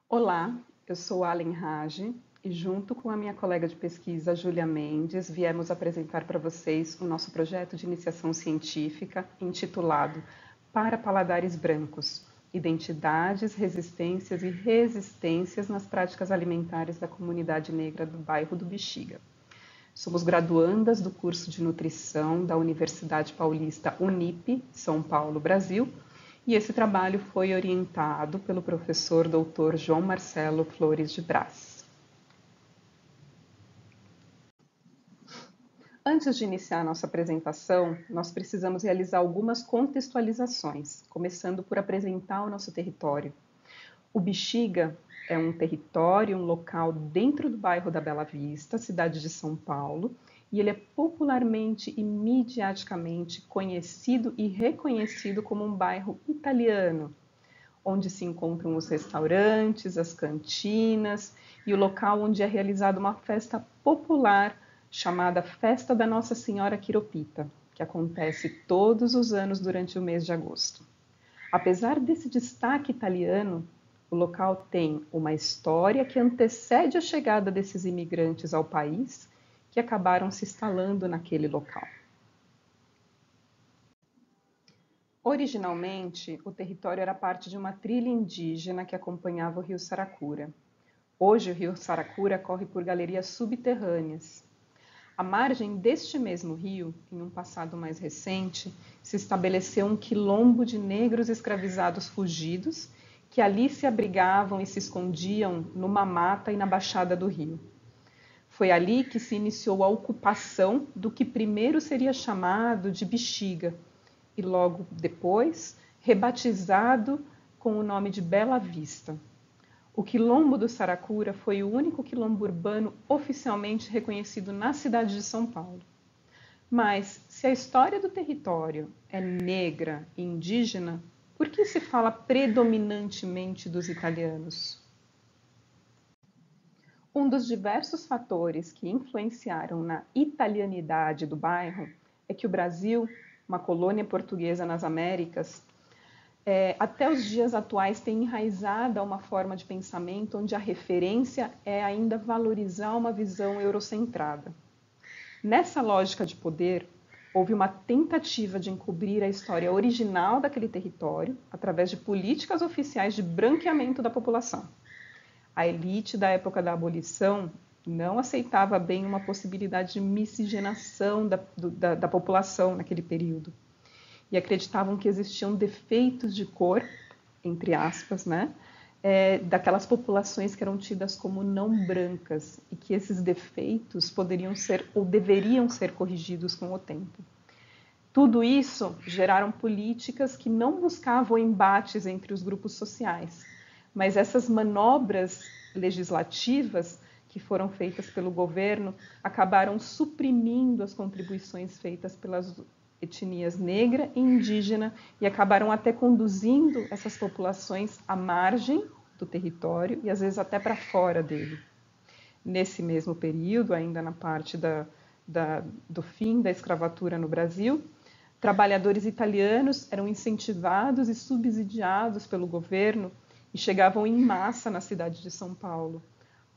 Olá, eu sou Alen Rage e junto com a minha colega de pesquisa, Júlia Mendes, viemos apresentar para vocês o nosso projeto de iniciação científica intitulado Para Paladares Brancos, Identidades, Resistências e Resistências nas Práticas Alimentares da Comunidade Negra do bairro do Bexiga. Somos graduandas do curso de nutrição da Universidade Paulista Unip, São Paulo, Brasil, e esse trabalho foi orientado pelo professor Dr. João Marcelo Flores de Brás. Antes de iniciar a nossa apresentação, nós precisamos realizar algumas contextualizações, começando por apresentar o nosso território. O Bexiga é um território, um local dentro do bairro da Bela Vista, cidade de São Paulo, e ele é popularmente e midiaticamente conhecido e reconhecido como um bairro italiano, onde se encontram os restaurantes, as cantinas e o local onde é realizada uma festa popular chamada Festa da Nossa Senhora Quiropita, que acontece todos os anos durante o mês de agosto. Apesar desse destaque italiano, o local tem uma história que antecede a chegada desses imigrantes ao país, que acabaram se instalando naquele local. Originalmente, o território era parte de uma trilha indígena que acompanhava o rio Saracura. Hoje, o rio Saracura corre por galerias subterrâneas. À margem deste mesmo rio, em um passado mais recente, se estabeleceu um quilombo de negros escravizados fugidos que ali se abrigavam e se escondiam numa mata e na baixada do rio. Foi ali que se iniciou a ocupação do que primeiro seria chamado de Bexiga e logo depois rebatizado com o nome de Bela Vista. O quilombo do Saracura foi o único quilombo urbano oficialmente reconhecido na cidade de São Paulo. Mas, se a história do território é negra e indígena, por que se fala predominantemente dos italianos? Um dos diversos fatores que influenciaram na italianidade do bairro é que o Brasil, uma colônia portuguesa nas Américas, até os dias atuais tem enraizada uma forma de pensamento onde a referência é ainda valorizar uma visão eurocentrada. Nessa lógica de poder, houve uma tentativa de encobrir a história original daquele território através de políticas oficiais de branqueamento da população. A elite da época da abolição não aceitava bem uma possibilidade de miscigenação da população naquele período. E acreditavam que existiam defeitos de cor, entre aspas, né, daquelas populações que eram tidas como não brancas e que esses defeitos poderiam ser ou deveriam ser corrigidos com o tempo. Tudo isso geraram políticas que não buscavam embates entre os grupos sociais, mas essas manobras legislativas que foram feitas pelo governo acabaram suprimindo as contribuições feitas pelas etnias negra e indígena e acabaram até conduzindo essas populações à margem do território e às vezes até para fora dele. Nesse mesmo período, ainda na parte do fim da escravatura no Brasil, trabalhadores italianos eram incentivados e subsidiados pelo governo e chegavam em massa na cidade de São Paulo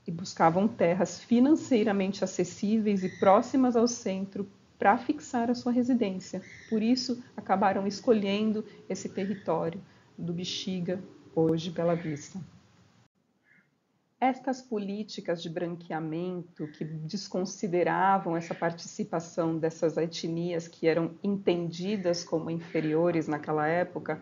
e buscavam terras financeiramente acessíveis e próximas ao centro para fixar a sua residência. Por isso, acabaram escolhendo esse território do Bexiga, hoje Bela Vista. Estas políticas de branqueamento que desconsideravam essa participação dessas etnias que eram entendidas como inferiores naquela época,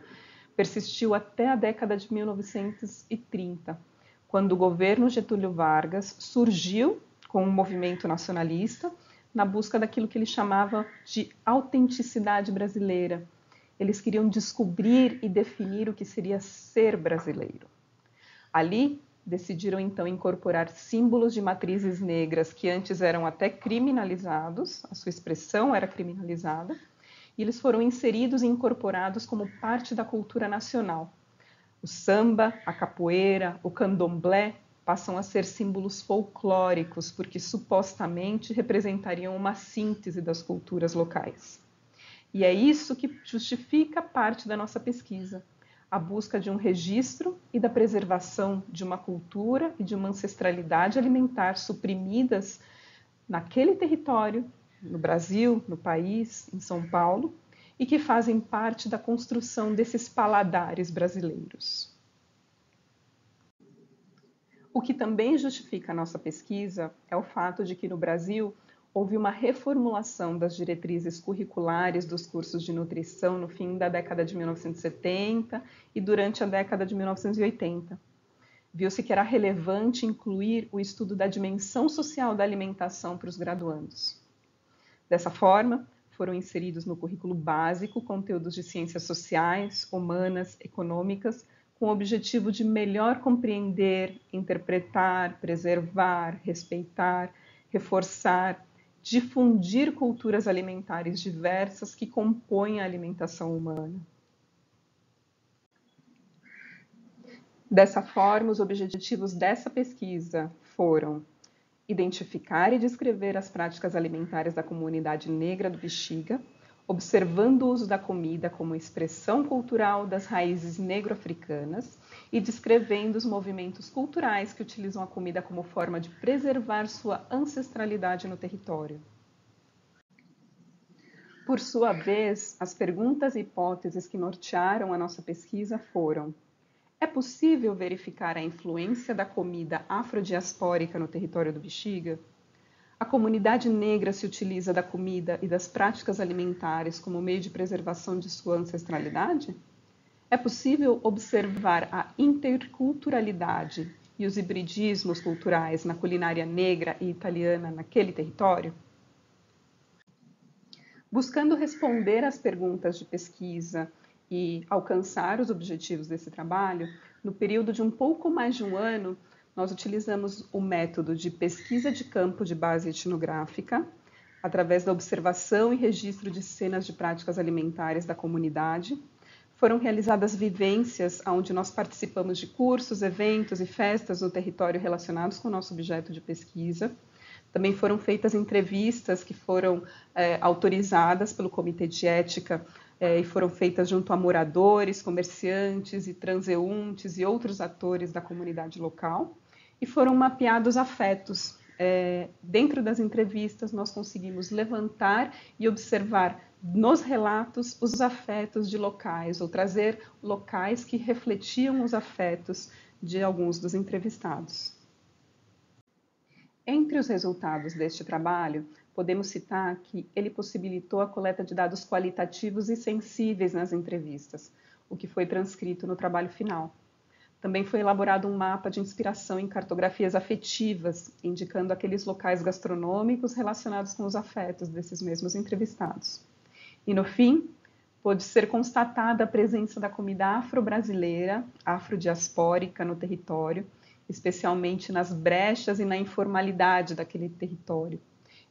persistiu até a década de 1930, quando o governo Getúlio Vargas surgiu com um movimento nacionalista na busca daquilo que ele chamava de autenticidade brasileira. Eles queriam descobrir e definir o que seria ser brasileiro. Ali, decidiram então incorporar símbolos de matrizes negras que antes eram até criminalizados, a sua expressão era criminalizada, e eles foram inseridos e incorporados como parte da cultura nacional. O samba, a capoeira, o candomblé passam a ser símbolos folclóricos, porque supostamente representariam uma síntese das culturas locais. E é isso que justifica parte da nossa pesquisa. a busca de um registro e da preservação de uma cultura e de uma ancestralidade alimentar suprimidas naquele território, no Brasil, no país, em São Paulo, e que fazem parte da construção desses paladares brasileiros. O que também justifica a nossa pesquisa é o fato de que no Brasil houve uma reformulação das diretrizes curriculares dos cursos de nutrição no fim da década de 1970 e durante a década de 1980. Viu-se que era relevante incluir o estudo da dimensão social da alimentação para os graduandos. Dessa forma, foram inseridos no currículo básico conteúdos de ciências sociais, humanas, econômicas, com o objetivo de melhor compreender, interpretar, preservar, respeitar, reforçar, difundir culturas alimentares diversas que compõem a alimentação humana. Dessa forma, os objetivos dessa pesquisa foram identificar e descrever as práticas alimentares da comunidade negra do Bexiga, observando o uso da comida como expressão cultural das raízes negro-africanas e descrevendo os movimentos culturais que utilizam a comida como forma de preservar sua ancestralidade no território. Por sua vez, as perguntas e hipóteses que nortearam a nossa pesquisa foram: é possível verificar a influência da comida afrodiaspórica no território do Bexiga? A comunidade negra se utiliza da comida e das práticas alimentares como meio de preservação de sua ancestralidade? É possível observar a interculturalidade e os hibridismos culturais na culinária negra e italiana naquele território? Buscando responder às perguntas de pesquisa e alcançar os objetivos desse trabalho, no período de um pouco mais de um ano, nós utilizamos o método de pesquisa de campo de base etnográfica, através da observação e registro de cenas de práticas alimentares da comunidade. Foram realizadas vivências onde nós participamos de cursos, eventos e festas no território relacionados com o nosso objeto de pesquisa. Também foram feitas entrevistas que foram autorizadas pelo Comitê de Ética e foram feitas junto a moradores, comerciantes e transeuntes e outros atores da comunidade local. E foram mapeados afetos. Dentro das entrevistas, nós conseguimos levantar e observar nos relatos os afetos de locais, ou trazer locais que refletiam os afetos de alguns dos entrevistados. Entre os resultados deste trabalho, podemos citar que ele possibilitou a coleta de dados qualitativos e sensíveis nas entrevistas, o que foi transcrito no trabalho final. Também foi elaborado um mapa de inspiração em cartografias afetivas, indicando aqueles locais gastronômicos relacionados com os afetos desses mesmos entrevistados. E, no fim, pôde ser constatada a presença da comida afro-brasileira, afrodiaspórica no território, especialmente nas brechas e na informalidade daquele território,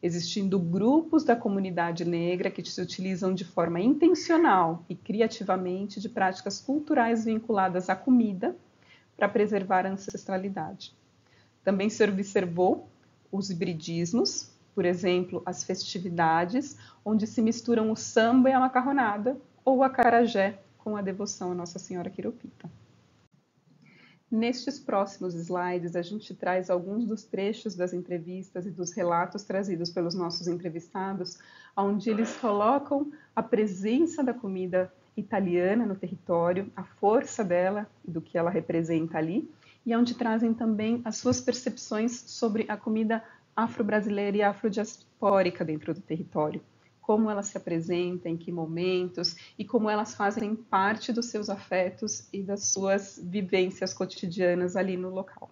existindo grupos da comunidade negra que se utilizam de forma intencional e criativamente de práticas culturais vinculadas à comida para preservar a ancestralidade. Também se observou os hibridismos, por exemplo, as festividades, onde se misturam o samba e a macarronada, ou o acarajé com a devoção a Nossa Senhora Quiropita. Nestes próximos slides, a gente traz alguns dos trechos das entrevistas e dos relatos trazidos pelos nossos entrevistados, onde eles colocam a presença da comida italiana no território, a força dela e do que ela representa ali, e onde trazem também as suas percepções sobre a comida afro-brasileira e afrodiaspórica dentro do território. Como elas se apresentam, em que momentos e como elas fazem parte dos seus afetos e das suas vivências cotidianas ali no local.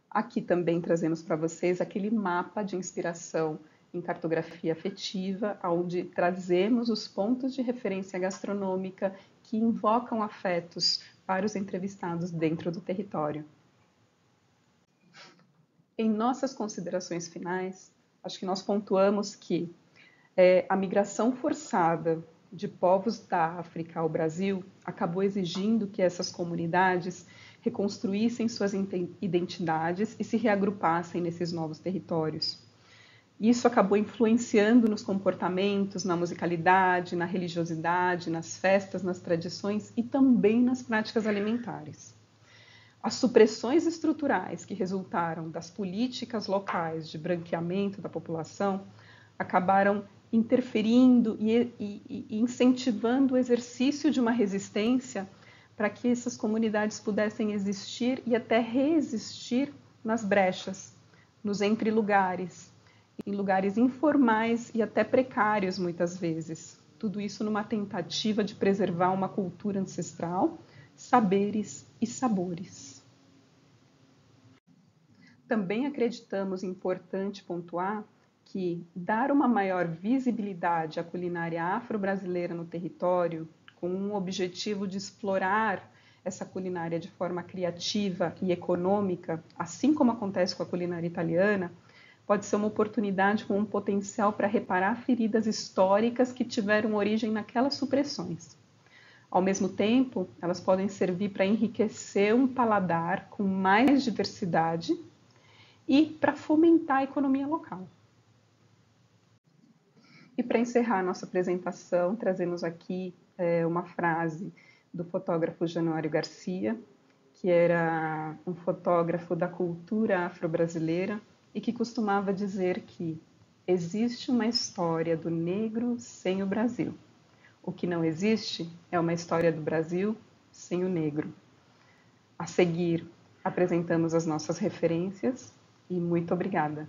Aqui também trazemos para vocês aquele mapa de inspiração em cartografia afetiva, onde trazemos os pontos de referência gastronômica que invocam afetos para os entrevistados dentro do território. Em nossas considerações finais, acho que nós pontuamos que a migração forçada de povos da África ao Brasil acabou exigindo que essas comunidades reconstruíssem suas identidades e se reagrupassem nesses novos territórios. Isso acabou influenciando nos comportamentos, na musicalidade, na religiosidade, nas festas, nas tradições e também nas práticas alimentares. As supressões estruturais que resultaram das políticas locais de branqueamento da população acabaram interferindo e incentivando o exercício de uma resistência para que essas comunidades pudessem existir e até reexistir nas brechas, nos entre-lugares, em lugares informais e até precários muitas vezes. Tudo isso numa tentativa de preservar uma cultura ancestral, saberes e sabores. Também acreditamos importante pontuar que dar uma maior visibilidade à culinária afro-brasileira no território, com um objetivo de explorar essa culinária de forma criativa e econômica, assim como acontece com a culinária italiana, pode ser uma oportunidade com um potencial para reparar feridas históricas que tiveram origem naquelas supressões. Ao mesmo tempo, elas podem servir para enriquecer um paladar com mais diversidade e para fomentar a economia local. E para encerrar a nossa apresentação, trazemos aqui uma frase do fotógrafo Januário Garcia, que era um fotógrafo da cultura afro-brasileira e que costumava dizer que existe uma história do negro sem o Brasil. O que não existe é uma história do Brasil sem o negro. A seguir, apresentamos as nossas referências e muito obrigada.